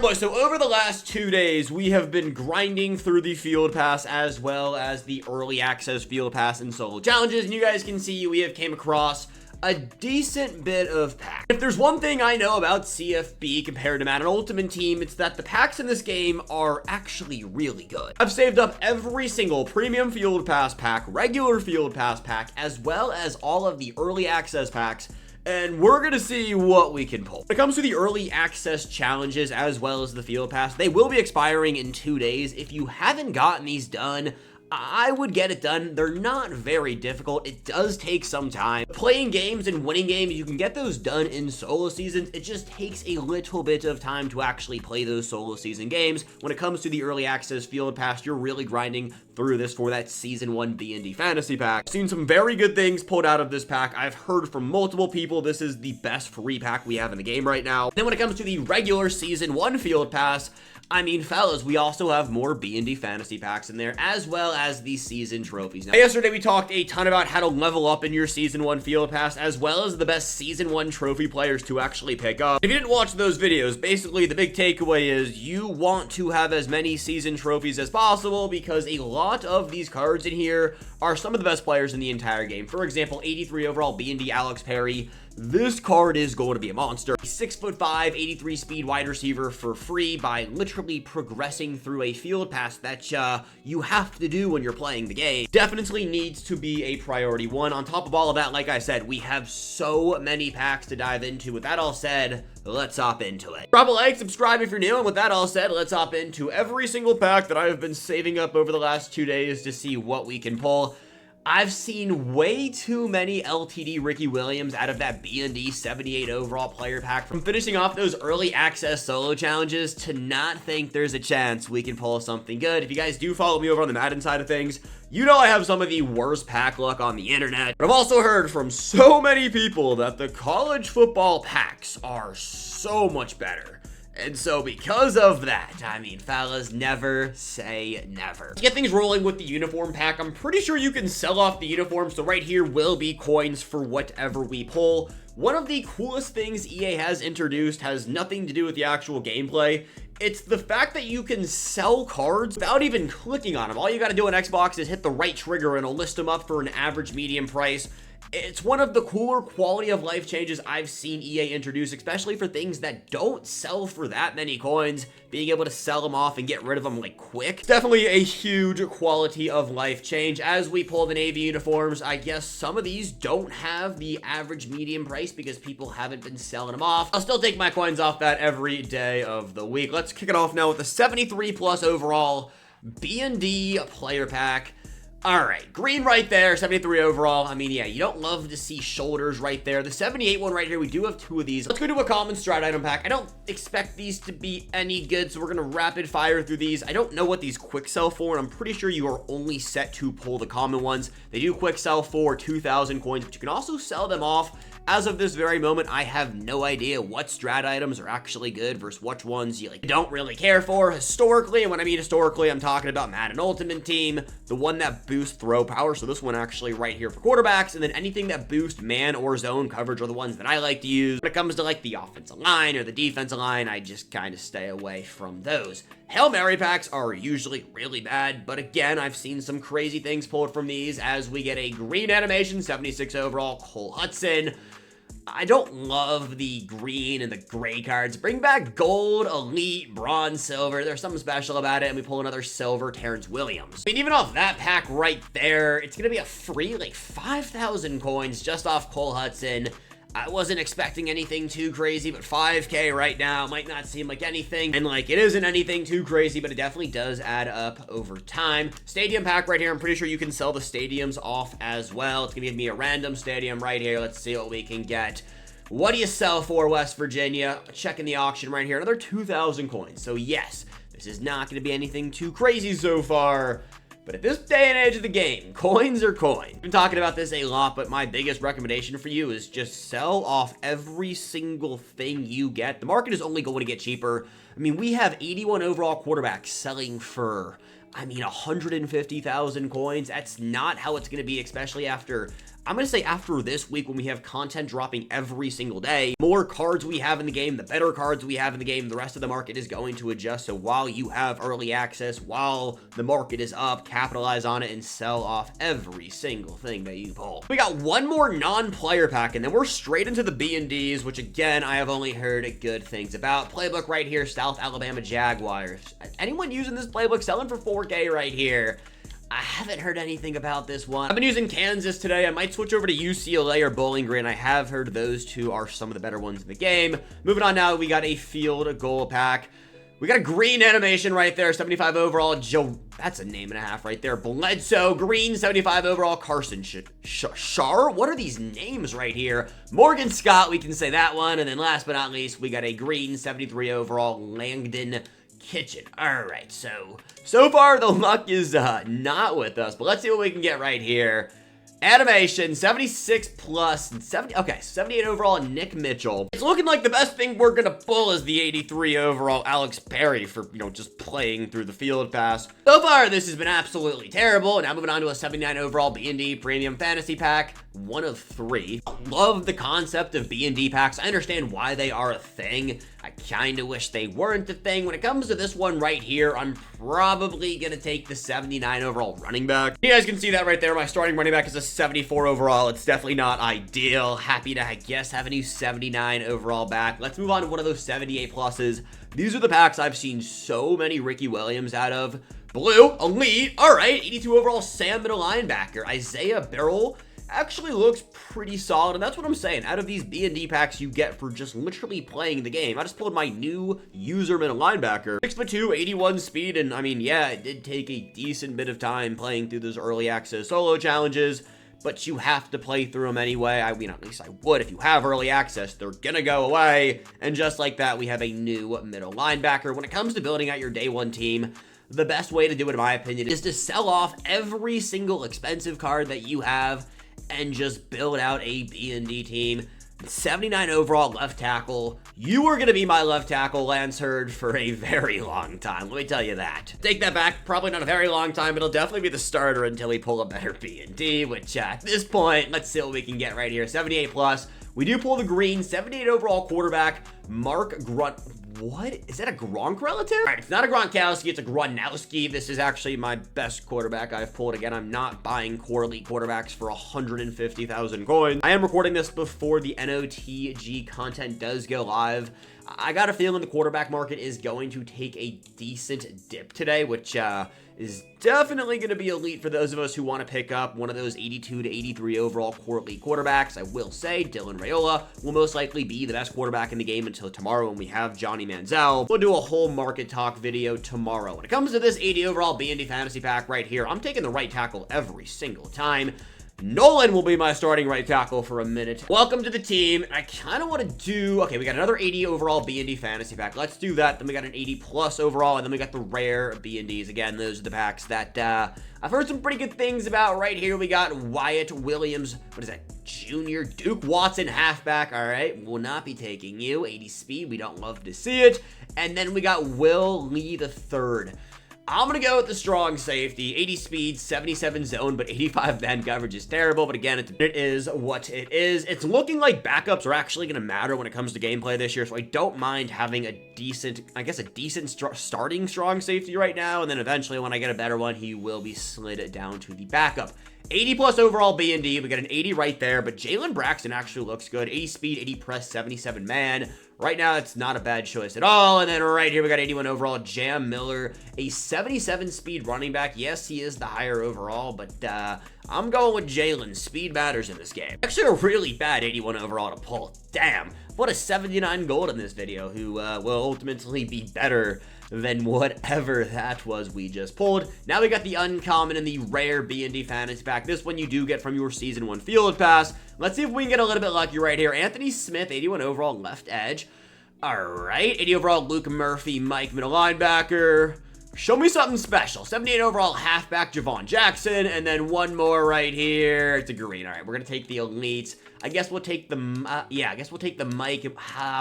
Boys, so over the last 2 days, we have been grinding through the field pass as well as the early access field pass and solo challenges, and you guys can see we have came across a decent bit of packs. If there's one thing I know about CFB compared to Madden Ultimate Team, it's that the packs in this game are actually really good. I've saved up every single premium field pass pack, regular field pass pack, as well as all of the early access packs, and we're gonna see what we can pull. When it comes to the early access challenges as well as the field pass, they will be expiring in 2 days. If you haven't gotten these done, I would get it done. They're not very difficult. It does take some time. Playing games and winning games, you can get those done in solo seasons. It just takes a little bit of time to actually play those solo season games. When it comes to the early access field pass, you're really grinding through this for that season 1 B&D fantasy pack. I've seen some very good things pulled out of this pack. I've heard from multiple people this is the best free pack we have in the game right now. Then when it comes to the regular season 1 field pass, I mean, fellas, we also have more B&D fantasy packs in there, as well as the season trophies. Now, yesterday, we talked a ton about how to level up in your season 1 field pass, as well as the best season 1 trophy players to actually pick up. If you didn't watch those videos, basically, the big takeaway is you want to have as many season trophies as possible, because a lot of these cards in here are some of the best players in the entire game. For example, 83 overall B&D Alex Perry. This card is going to be a monster. 6'5", 83 speed wide receiver for free by literally progressing through a field pass that you have to do when you're playing the game. Definitely needs to be a priority one. On top of all of that, like I said, we have so many packs to dive into. With that all said, let's hop into it. Drop a like, subscribe if you're new, and with that all said, let's hop into every single pack that I have been saving up over the last 2 days to see what we can pull. I've seen way too many LTD Ricky Williams out of that B&D 78 overall player pack from finishing off those early access solo challenges to not think there's a chance we can pull something good. If you guys do follow me over on the Madden side of things, you know I have some of the worst pack luck on the internet. But I've also heard from so many people that the college football packs are so much better. And so because of that, I mean, fellas, never say never. To get things rolling with the uniform pack, I'm pretty sure you can sell off the uniform, so right here will be coins for whatever we pull. One of the coolest things EA has introduced has nothing to do with the actual gameplay. It's the fact that you can sell cards without even clicking on them. All you gotta do on Xbox is hit the right trigger and it'll list them up for an average medium price. It's one of the cooler quality of life changes I've seen EA introduce, especially for things that don't sell for that many coins. Being able to sell them off and get rid of them like quick. Definitely a huge quality of life change. As we pull the Navy uniforms, I guess some of these don't have the average medium price because people haven't been selling them off. I'll still take my coins off that every day of the week. Let's kick it off now with the 73 plus overall B&D player pack. All right, green right there, 73 overall. I mean, yeah, you don't love to see shoulders right there. The 78 one right here, we do have 2 of these. Let's go to a common strat item pack. I don't expect these to be any good, so we're gonna rapid fire through these. I don't know what these quick sell for, and I'm pretty sure you are only set to pull the common ones. They do quick sell for 2,000 coins, but you can also sell them off. As of this very moment, I have no idea what strat items are actually good versus which ones you don't really care for historically. And when I mean historically, I'm talking about Madden Ultimate Team, the one that boosts throw power. So this one actually right here for quarterbacks, and then anything that boosts man or zone coverage are the ones that I like to use. When it comes to like the offensive line or the defensive line, I just kind of stay away from those. Hail Mary packs are usually really bad, but again, I've seen some crazy things pulled from these as we get a green animation, 76 overall, Cole Hudson. I don't love the green and the gray cards. Bring back gold, elite, bronze, silver. There's something special about it, and we pull another silver Terrence Williams. I mean, even off that pack right there, it's going to be a free, like, 5,000 coins just off Cole Hudson. I wasn't expecting anything too crazy, but 5K right now might not seem like anything. And like, it isn't anything too crazy, but it definitely does add up over time. Stadium pack right here. I'm pretty sure you can sell the stadiums off as well. It's gonna give me a random stadium right here. Let's see what we can get. What do you sell for, West Virginia? Checking the auction right here. Another 2,000 coins. So yes, this is not gonna be anything too crazy so far. But at this day and age of the game, coins are coins. I've been talking about this a lot, but my biggest recommendation for you is just sell off every single thing you get. The market is only going to get cheaper. I mean, we have 81 overall quarterbacks selling for, I mean, 150,000 coins. That's not how it's going to be, especially after, I'm going to say after this week when we have content dropping every single day. More cards we have in the game, the better cards we have in the game, the rest of the market is going to adjust. So while you have early access, while the market is up, capitalize on it and sell off every single thing that you pull. We got one more non-player pack, and then we're straight into the B&Ds, which again, I have only heard good things about. Playbook right here, South Alabama Jaguars. Anyone using this playbook? Selling for 4K right here. I haven't heard anything about this one. I've been using Kansas today. I might switch over to UCLA or Bowling Green. I have heard those two are some of the better ones in the game. Moving on now, we got a field goal pack. We got a green animation right there, 75 overall, Joe, that's a name and a half right there, Bledsoe, green, 75 overall, Carson Shar, what are these names right here? Morgan Scott, we can say that one, and then last but not least, we got a green, 73 overall, Langdon Kitchen. All right, so far the luck is not with us, but let's see what we can get right here. Animation, 76 plus, 70, okay, 78 overall, Nick Mitchell. It's looking like the best thing we're gonna pull is the 83 overall Alex Perry for, you know, just playing through the field pass. So far, this has been absolutely terrible. Now moving on to a 79 overall B&D Premium Fantasy Pack, one of 3. Love the concept of B&D packs. I understand why they are a thing. I kind of wish they weren't a thing. When it comes to this one right here, I'm probably going to take the 79 overall running back. You guys can see that right there. My starting running back is a 74 overall. It's definitely not ideal. Happy to, I guess, have a new 79 overall back. Let's move on to one of those 78 pluses. These are the packs I've seen so many Ricky Williams out of. Blue, elite. All right, 82 overall Sam middle linebacker. Isaiah Burrell actually looks pretty solid, and that's what I'm saying. Out of these B&D packs you get for just literally playing the game, I just pulled my new user middle linebacker. 6'2", 81 speed, and I mean, yeah, it did take a decent bit of time playing through those early access solo challenges, but you have to play through them anyway. I mean, at least I would. If you have early access, they're gonna go away, and just like that, we have a new middle linebacker. When it comes to building out your day one team, the best way to do it, in my opinion, is to sell off every single expensive card that you have and just build out a B&D team. 79 overall left tackle. You are going to be my left tackle, Lance Hurd, for a very long time. Let me tell you that. Take that back. Probably not a very long time, but it'll definitely be the starter until we pull a better B&D, which at this point, let's see what we can get right here. 78 plus. We do pull the green, 78 overall quarterback, Mark Grunt. What? Is that a Gronk relative? All right, it's not a Gronkowski, it's a Gronowski. This is actually my best quarterback I've pulled. Again, I'm not buying core elite quarterbacks for 150,000 coins. I am recording this before the NOTG content does go live. I got a feeling the quarterback market is going to take a decent dip today, which is definitely going to be elite for those of us who want to pick up one of those 82 to 83 overall core elite quarterbacks. I will say Dylan Raiola will most likely be the best quarterback in the game until tomorrow when we have Johnny Manziel. We'll do a whole market talk video tomorrow. When it comes to this 80 overall B&D fantasy pack right here, I'm taking the right tackle every single time. Nolan will be my starting right tackle for a minute. Welcome to the team. I kind of want to do, okay, we got another 80 overall B&D fantasy pack. Let's do that. Then we got an 80 plus overall, and then we got the rare B&Ds. Again, those are the packs that I've heard some pretty good things about. Right here, we got Wyatt Williams. What is that? Junior Duke Watson halfback. All right, will not be taking you. 80 speed. We don't love to see it. And then we got Will Lee the third. I'm going to go with the strong safety, 80 speed, 77 zone, but 85 man coverage is terrible. But again, it is what it is. It's looking like backups are actually going to matter when it comes to gameplay this year. So I don't mind having a decent, I guess, a decent starting strong safety right now. And then eventually when I get a better one, he will be slid down to the backup. 80 plus overall B&D. We got an 80 right there, but Jalen Braxton actually looks good. 80 speed, 80 press, 77 man. Right now, it's not a bad choice at all. And then right here, we got 81 overall, Jam Miller, a 77 speed running back. Yes, he is the higher overall, but I'm going with Jalen. Speed matters in this game. Actually, a really bad 81 overall to pull. Damn, what a 79 gold in this video, who will ultimately be better than whatever that was we just pulled. Now we got the uncommon and the rare B&D fantasy pack. This one you do get from your season 1 field pass. Let's see if we can get a little bit lucky right here. Anthony Smith, 81 overall left edge. All right, 80 overall Luke Murphy, Mike middle linebacker. Show me something special. 78 overall halfback Javon Jackson, and then one more right here. It's a green. All right, we're gonna take the elite. I guess we'll take the, yeah, I guess we'll take the Mike.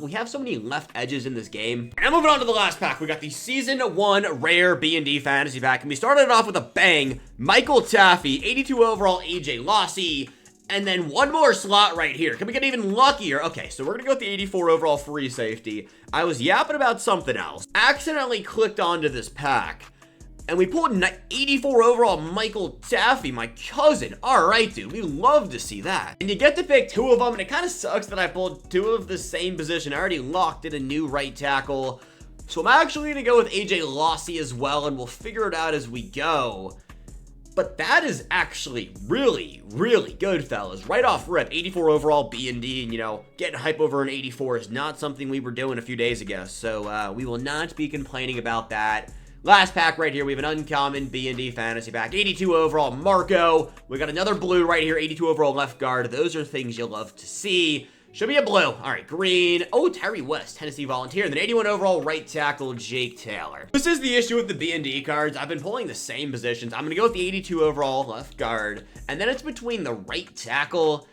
We have so many left edges in this game. And moving on to the last pack, we got the Season 1 Rare B&D Fantasy Pack, and we started it off with a bang. Michael Taffy, 82 overall AJ Lossy, and then one more slot right here. Can we get even luckier? Okay, so we're gonna go with the 84 overall free safety. I was yapping about something else. Accidentally clicked onto this pack, and we pulled an 84 overall Michael Taffy, my cousin. All right, dude, we love to see that. And you get to pick two of them, and it kind of sucks that I pulled two of the same position. I already locked in a new right tackle. So I'm actually gonna go with AJ Lossy as well, and we'll figure it out as we go. But that is actually really, really good, fellas. Right off rip, 84 overall B&D, and, you know, getting hype over an 84 is not something we were doing a few days ago. So we will not be complaining about that. Last pack right here, we have an uncommon B&D fantasy pack. 82 overall Marco. We got another blue right here, 82 overall left guard. Those are things you'll love to see. Should be a blue. All right, green. Oh, Tyree West, Tennessee Volunteer. And then 81 overall right tackle, Jake Taylor. This is the issue with the B&D cards. I've been pulling the same positions. I'm going to go with the 82 overall left guard. And then it's between the right tackle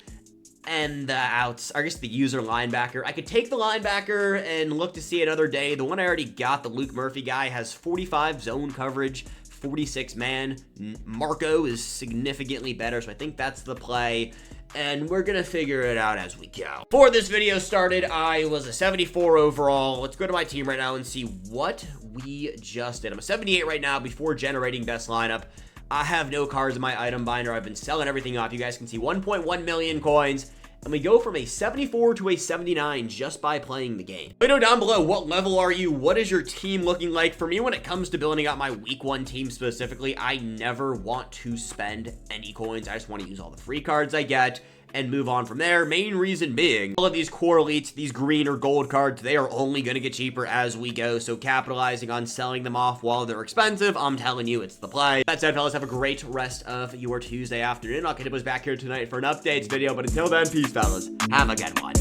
and the outs, I guess the user linebacker. I could take the linebacker and look to see another day. The one I already got, the Luke Murphy guy, has 45 zone coverage, 46 man. Marco is significantly better, so I think that's the play. And we're gonna figure it out as we go. Before this video started, I was a 74 overall. Let's go to my team right now and see what we just did. I'm a 78 right now before generating best lineup. I have no cards in my item binder. I've been selling everything off. You guys can see 1.1 million coins. And we go from a 74 to a 79 just by playing the game. Let me know down below, what level are you? What is your team looking like? For me, when it comes to building out my week 1 team specifically, I never want to spend any coins. I just want to use all the free cards I get and move on from there. Main reason being, all of these core elites, these green or gold cards, they are only going to get cheaper as we go. So capitalizing on selling them off while they're expensive, I'm telling you, it's the play. That said, fellas, have a great rest of your Tuesday afternoon. I'll catch you back here tonight for an updates video. But until then, peace, fellas. Have a good one.